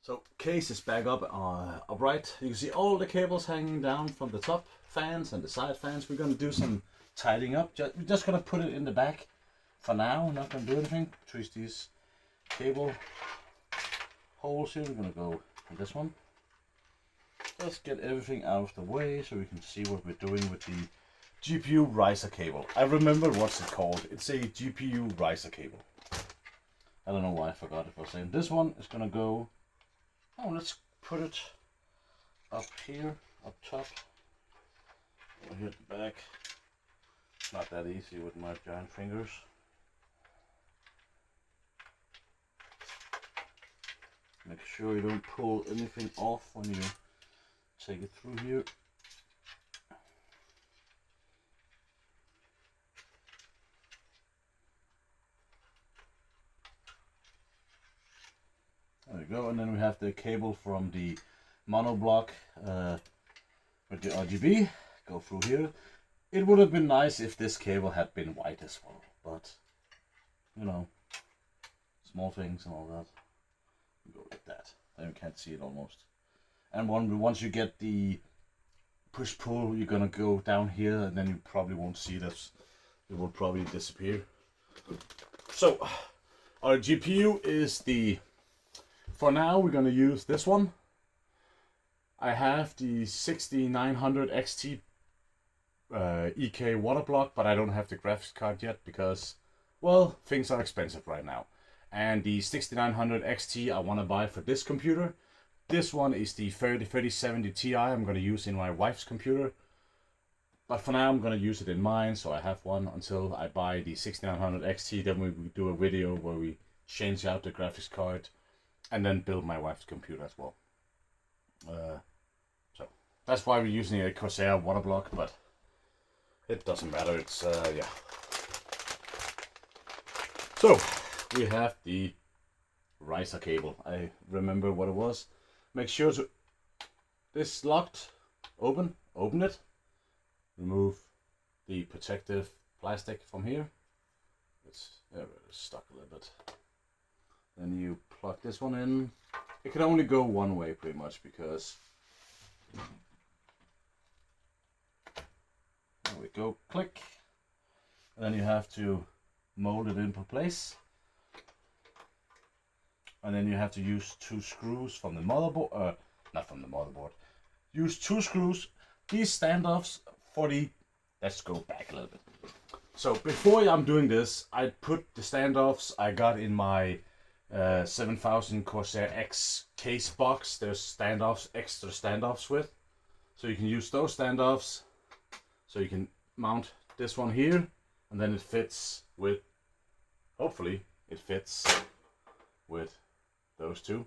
So case is back up upright. You can see all the cables hanging down from the top fans and the side fans. We're going to do some tidying up. We're just going to put it in the back for now. We're not going to do anything. Twist these cable holes here. We're going to go for this one. Just get everything out of the way so we can see what we're doing with the GPU riser cable. I remember what's it called. It's a GPU riser cable. I don't know why I forgot it for a second. This one is going to go... Oh, let's put it up here, up top, over here at the back. It's not that easy with my giant fingers. Make sure you don't pull anything off when you take it through here. There we go, and then we have the cable from the monoblock with the RGB. Go through here. It would have been nice if this cable had been white as well, but you know, small things and all that. We go like that. Then you can't see it almost. And once you get the push-pull, you're gonna go down here, and then you probably won't see this. It will probably disappear. So our GPU is the... For now, we're going to use this one. I have the 6900 XT EK water block, but I don't have the graphics card yet because, well, things are expensive right now. And the 6900 XT I want to buy for this computer. This one is the 3070 Ti I'm going to use in my wife's computer. But for now, I'm going to use it in mine, so I have one until I buy the 6900 XT. Then we will do a video where we change out the graphics card and then build my wife's computer as well. So that's why we're using a Corsair water block, but it doesn't matter. It's yeah. So we have the riser cable. I remember what it was. Make sure to this locked. Open it. Remove the protective plastic from here. It's stuck a little bit. Then you plug this one in. It can only go one way pretty much because there we go, click. And then you have to mold it into place. And then you have to use two screws from the motherboard, not from the motherboard. Use two screws. These standoffs for the, let's go back a little bit. So before I'm doing this, I put the standoffs I got in my 7000 Corsair X case box. There's standoffs, extra standoffs with, so you can use those standoffs. So you can mount this one here, and then it fits with, hopefully it fits with those two.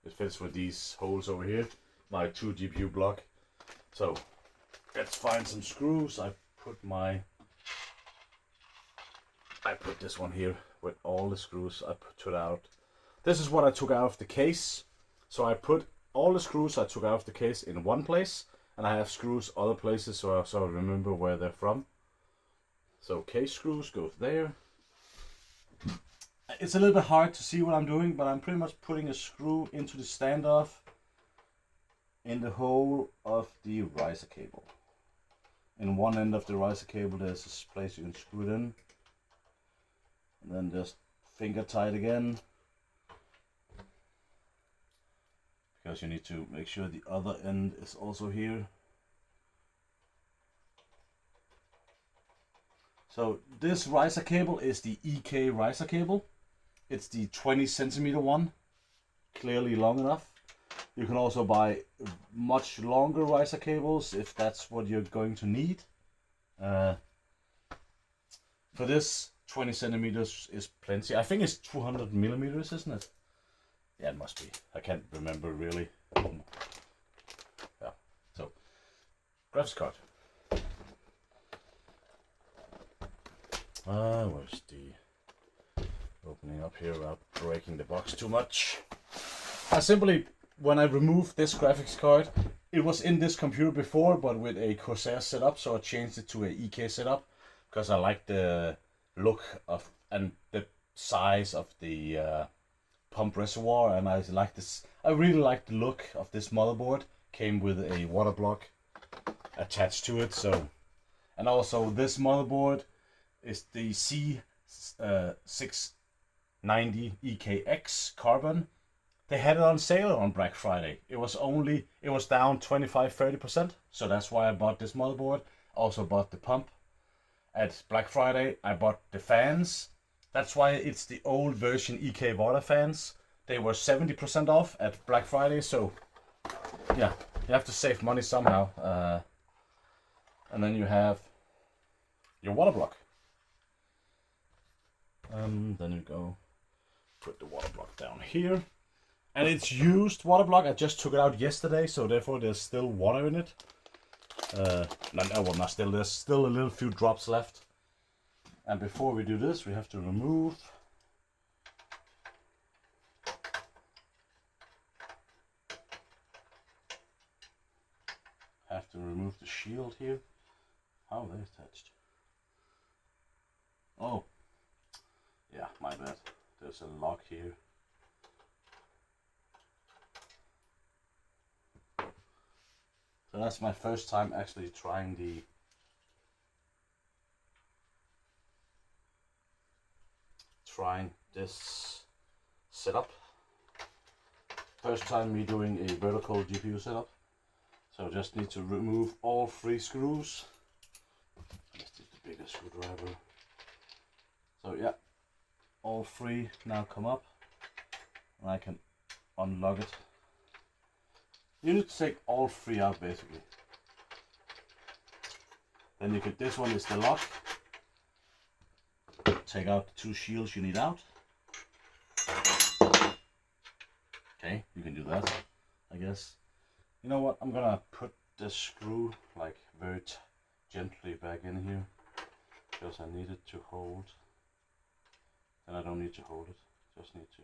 It fits with these holes over here, my 2 GPU block. So let's find some screws. I put this one here with all the screws. I took out. This is what I took out of the case. So I put all the screws I took out of the case in one place, and I have screws other places so I remember where they're from. So case screws go there. It's a little bit hard to see what I'm doing, but I'm pretty much putting a screw into the standoff in the hole of the riser cable. In one end of the riser cable there's this place you can screw it in. And then just finger tight again, because you need to make sure the other end is also here. So this riser cable is the EK riser cable. It's the 20 centimeter one, clearly long enough. You can also buy much longer riser cables if that's what you're going to need. For this, 20 centimeters is plenty. I think it's 200 millimeters, isn't it? Yeah, it must be. I can't remember really. Yeah. So, graphics card. Where's the opening up here without breaking the box too much? I simply, when I removed this graphics card, it was in this computer before, but with a Corsair setup, so I changed it to a EK setup because I like the look of and the size of the pump reservoir, and I like this. I really like the look of this motherboard. Came with a water block attached to it, so. And also this motherboard is the Z690 EKX carbon. They had it on sale on Black Friday. It was down 25-30%, so that's why I bought this motherboard. Also bought the pump. At Black Friday I bought the fans. That's why it's the old version EK water fans. They were 70% off at Black Friday, so yeah, you have to save money somehow. And then you have your water block. Then you go put the water block down here. And it's used water block. I just took it out yesterday, so therefore there's still water in it. Not still. There's still a little few drops left. And before we do this, we have to remove the shield here. How are they attached? Oh, yeah, my bad. There's a lock here. So that's my first time actually trying this setup. First time me doing a vertical GPU setup. So just need to remove all 3 screws. This is the bigger screwdriver. So yeah, all 3 now come up, and I can unlock it. You need to take all 3 out basically. Then you can, this one is the lock. Take out the 2 shields you need out. Okay, you can do that, I guess. You know what, I'm gonna put the screw like very gently back in here, because I need it to hold. Then I don't need to hold it, just need to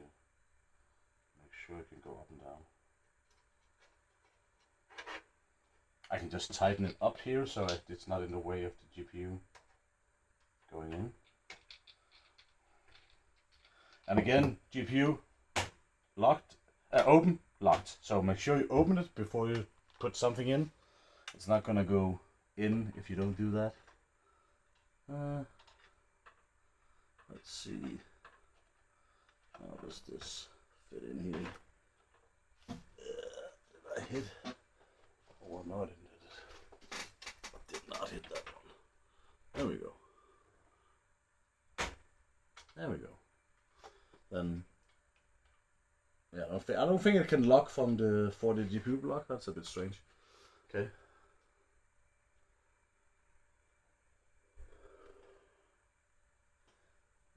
make sure it can go up and down. I can just tighten it up here so it's not in the way of the GPU going in. And again, GPU locked, open, locked. So make sure you open it before you put something in. It's not gonna go in if you don't do that. Let's see. How does this fit in here? Did I hit? Oh no, I didn't hit it. I did not hit that one. There we go. There we go. Then, yeah, I don't think it can lock from the 40 GPU block. That's a bit strange. Okay.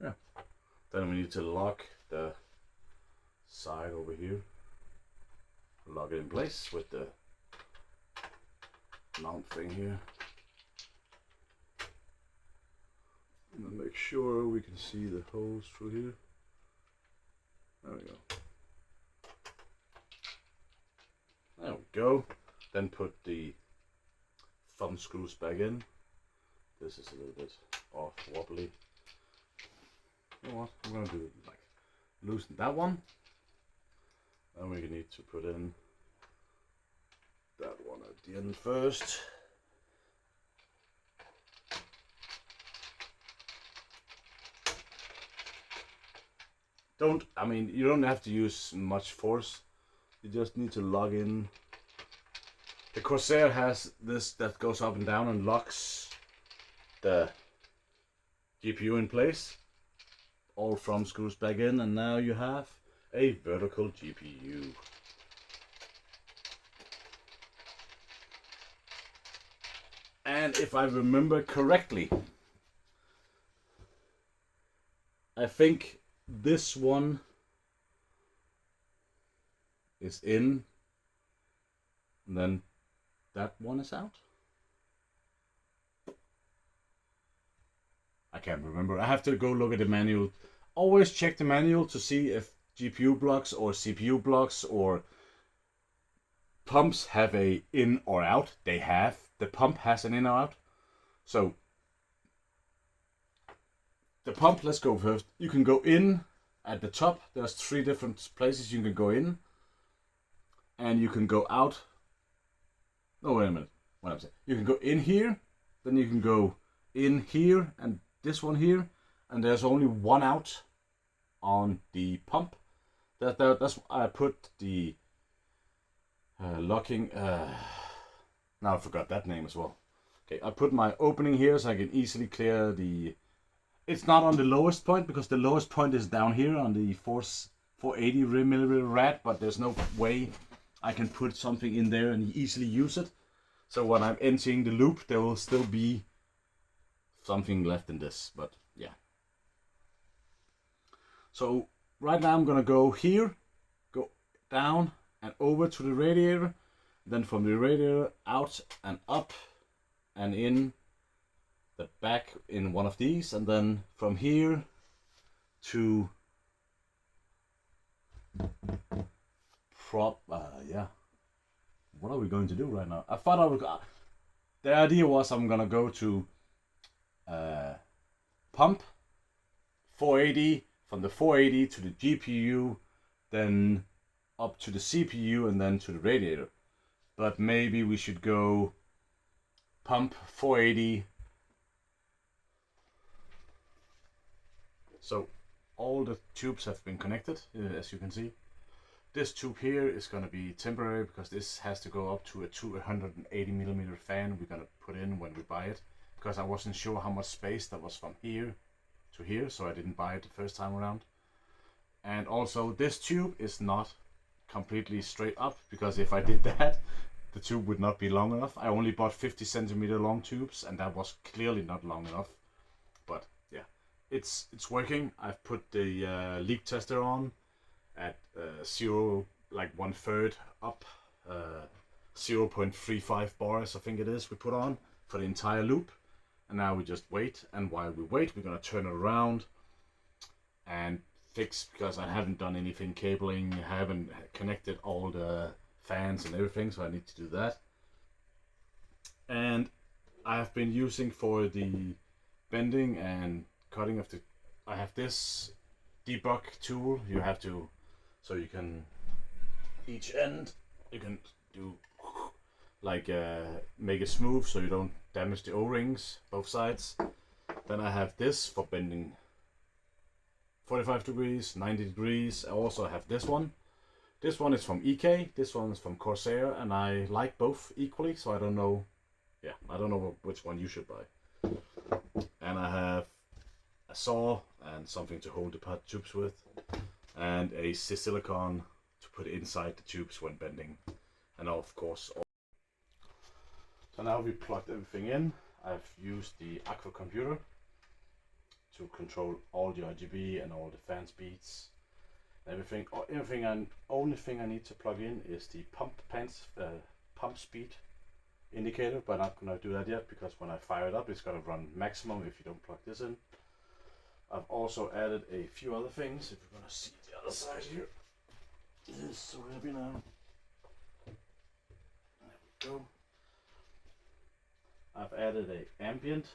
Yeah. Then we need to lock the side over here. Lock it in place with the mount thing here. And then make sure we can see the holes through here. There we go. There we go. Then put the thumb screws back in. This is a little bit off wobbly. You know what? I'm gonna do like loosen that one. Then we need to put in that one at the end first. You don't have to use much force. You just need to log in. The Corsair has this that goes up and down and locks the GPU in place. All thumb screws back in, and now you have a vertical GPU. And if I remember correctly, I think this one is in, and then that one is out. I can't remember. I have to go look at the manual. Always check the manual to see if GPU blocks or CPU blocks or pumps have a in or out. They have. The pump has an in or out. So the pump, let's go first. You can go in at the top, there's 3 different places you can go in, and you can go out. Oh, wait a minute. What I'm saying? You can go in here, then you can go in here, and this one here, and there's only one out on the pump. That's I put the locking. Now I forgot that name as well. Okay, I put my opening here so I can easily clear the. It's not on the lowest point because the lowest point is down here on the 480mm rad, but there's no way I can put something in there and easily use it. So when I'm emptying the loop, there will still be something left in this, but yeah. So right now I'm gonna go here, go down and over to the radiator, then from the radiator out and up and in the back in one of these, and then from here to yeah. What are we going to do right now? I thought I would. The idea was I'm gonna go to pump 480, from the 480 to the GPU, then up to the CPU, and then to the radiator. But maybe we should go pump 480. So all the tubes have been connected, as you can see. This tube here is going to be temporary because this has to go up to a 280mm fan we're going to put in when we buy it, because I wasn't sure how much space that was from here to here, so I didn't buy it the first time around. And also this tube is not completely straight up, because if I did that, the tube would not be long enough. I only bought 50cm long tubes, and that was clearly not long enough. But yeah, it's working. I've put the leak tester on at 0, like 1/3 up, 0.35 bars I think it is we put on for the entire loop. And now we just wait, and while we wait, we're gonna turn it around and fix, because I haven't done anything cabling, I haven't connected all the fans and everything, so I need to do that. And I have been using for the bending and cutting of the, I have this debug tool. You have to, so you can, each end you can do like make it smooth so you don't damage the O-rings both sides. Then I have this for bending 45 degrees, 90 degrees. I also have this one. This one is from EK, this one is from Corsair, and I like both equally, so I don't know, yeah, I don't know which one you should buy. And I have a saw and something to hold the part tubes with, and a silicone to put inside the tubes when bending, and of course. So now we plugged everything in. I've used the Aqua computer to control all the RGB and all the fan speeds, everything. Only thing I need to plug in is the pump speed indicator, but I'm not gonna do that yet, because when I fire it up, it's gonna run maximum if you don't plug this in. I've also added a few other things. If you're gonna see the other side here, it is so heavy now. There we go. I've added a ambient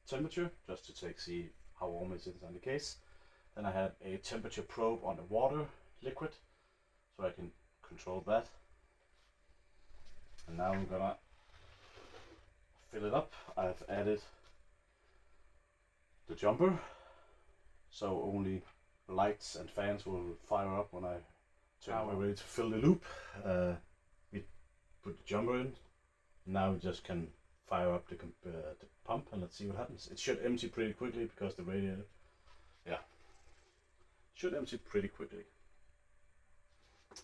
temperature just to see how warm it is on the case. Then I have a temperature probe on the water liquid, so I can control that. And now I'm gonna fill it up. I've added the jumper, so only lights and fans will fire up when I turn. Now we're ready to fill the loop. We put the jumper in. Now we just can fire up the pump, and let's see what happens. It should empty pretty quickly because the radiator, yeah, should empty pretty quickly.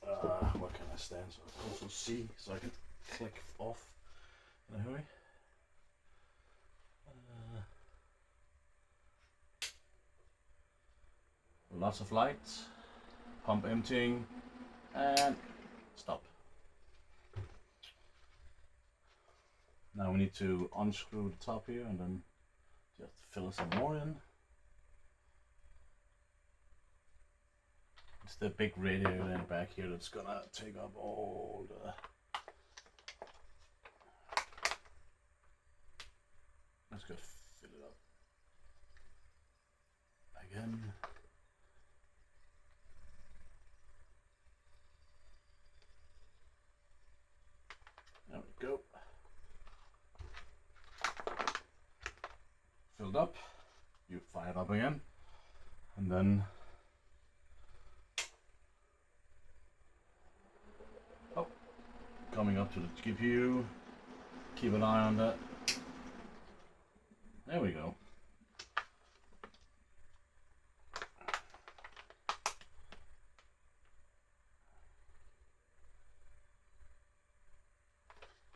What can I stand so I can also see, so I can click off in a hurry. Lots of lights, pump emptying, and stop. Now we need to unscrew the top here and then just fill some more in. It's the big radiator in the back here that's gonna take up all the. Let's go fill it up again. up, you fire it up again, and then coming up to the GPU, keep an eye on that. There we go.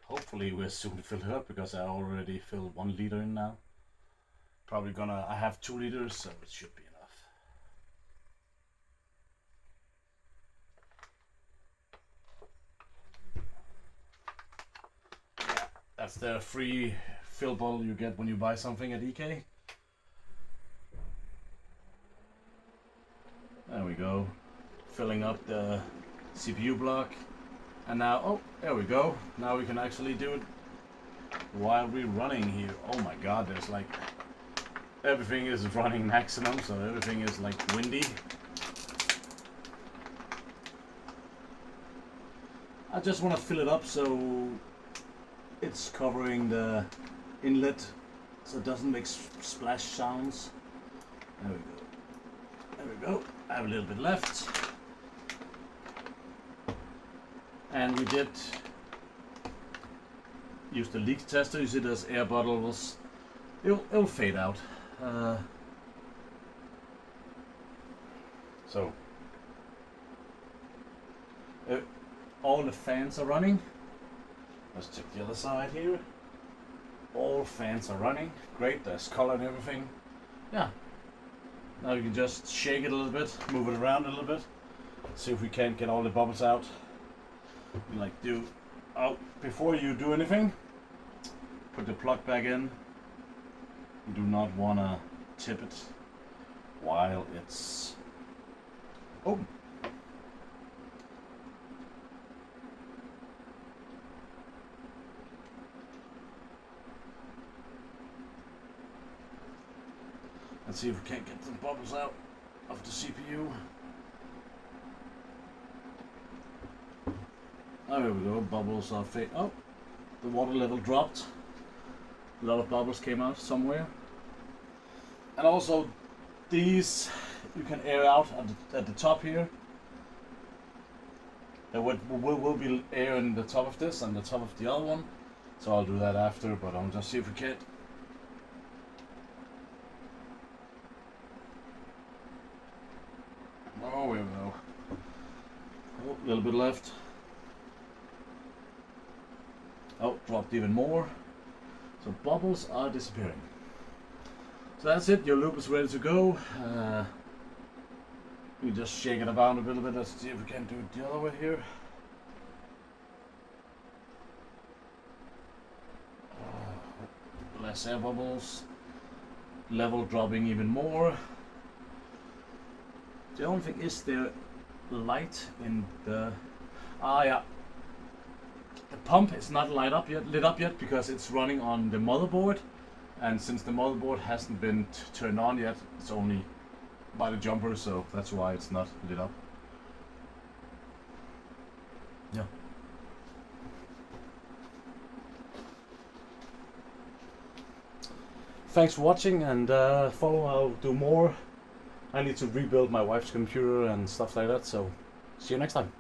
Hopefully we're soon filled up, because I already filled 1 liter in now. Probably gonna, I have 2 liters, so it should be enough. Yeah, that's the free fill bottle you get when you buy something at EK. There we go. Filling up the CPU block. And now, oh, there we go. Now we can actually do it while we're running here. Oh my god, there's like, everything is running maximum, so everything is like windy. I just want to fill it up so it's covering the inlet, so it doesn't make splash sounds. There we go. There we go. I have a little bit left. And we did use the leak tester. You see this air bottle was, it'll fade out. So all the fans are running. Let's check the other side here. All fans are running. Great, there's color and everything. Yeah. Now you can just shake it a little bit, move it around a little bit, see if we can't get all the bubbles out. You like do, oh, before you do anything, put the plug back in. You do not want to tip it while it's open. Let's see if we can't get some bubbles out of the CPU. Oh, there we go, bubbles are fake. Oh, the water level dropped. A lot of bubbles came out somewhere. And also, these you can air out at the top here. There will be air in the top of this and the top of the other one. So I'll do that after, but I'll just see if we can. Oh, here we go. Oh, a little bit left. Oh, dropped even more. So bubbles are disappearing. So that's it, your loop is ready to go. You just shake it about a little bit. Let's see if we can do it the other way here. Less air bubbles. Level dropping even more. The only thing is the light in the... Ah, yeah. The pump is not lit up yet because it's running on the motherboard, and since the motherboard hasn't been turned on yet, it's only by the jumper, so that's why it's not lit up. Yeah. Thanks for watching, and follow. I'll do more. I need to rebuild my wife's computer and stuff like that, so see you next time.